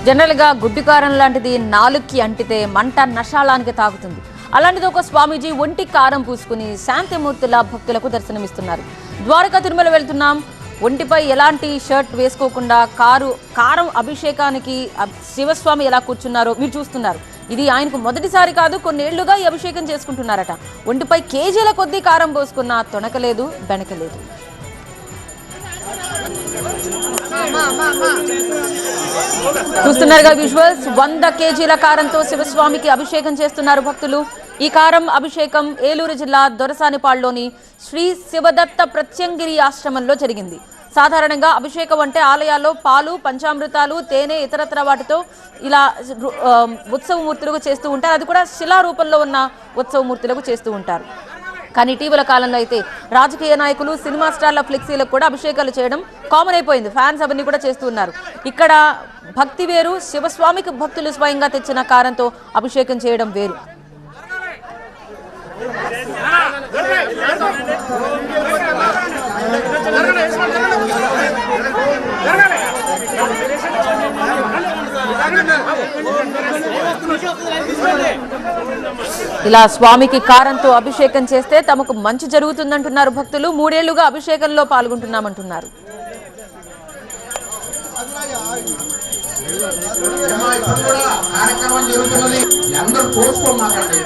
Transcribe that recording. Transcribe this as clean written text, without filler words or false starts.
జనరల్గా గుడ్డి కారం లాంటిది నాలుక్కి అంటితే మంట నషాలానికి తాగుతుంది. అలాంటిది ఒక స్వామీజీ ఒంటి కారం పూసుకుని శాంతిమూర్తుల భక్తులకు దర్శనమిస్తున్నారు. ద్వారకా తిరుమల వెళ్తున్నాం. ఒంటిపై ఎలాంటి షర్ట్ వేసుకోకుండా కారం అభిషేకానికి శివస్వామి ఎలా కూర్చున్నారో మీరు చూస్తున్నారు. ఇది ఆయనకు మొదటిసారి కాదు, కొన్నేళ్లుగా ఈ అభిషేకం చేసుకుంటున్నారట. ఒంటిపై కేజీల కొద్దీ కారం పోసుకున్నా తొణకలేదు, బెణకలేదు. చూస్తున్నారుగా విజువల్స్. 100 కేజీల కారంతో శివస్వామికి అభిషేకం చేస్తున్నారు భక్తులు. ఈ కారం అభిషేకం ఏలూరు జిల్లా దొరసానిపాడులోని శ్రీ శివదత్త ప్రత్యంగిరి ఆశ్రమంలో జరిగింది. సాధారణంగా అభిషేకం అంటే ఆలయాల్లో పాలు, పంచామృతాలు, తేనె, ఇతరత్ర వాటితో ఇలా ఉత్సవమూర్తులకు చేస్తూ ఉంటారు. అది కూడా శిలారూపంలో ఉన్న ఉత్సవమూర్తులకు చేస్తూ ఉంటారు. కానీ ఇటీవల కాలంలో అయితే రాజకీయ నాయకులు, సినిమా స్టార్ల ఫ్లెక్సీలకు కూడా అభిషేకాలు చేయడం కామన్ అయిపోయింది. ఫ్యాన్స్ అవన్నీ కూడా చేస్తూ ఉన్నారు. ఇక్కడ భక్తి వేరు, శివస్వామికి భక్తులు స్వయంగా తెచ్చిన కారంతో అభిషేకం చేయడం వేరు. ఇలా స్వామికి కారంతో అభిషేకం చేస్తే తమకు మంచి జరుగుతుందంటున్నారు భక్తులు. 3 ఏళ్లుగా అభిషేకంలో పాల్గొంటున్నామంటున్నారు. కార్యక్రమం జరుగుతున్నది. అందరూ చూసుకోమాకండి.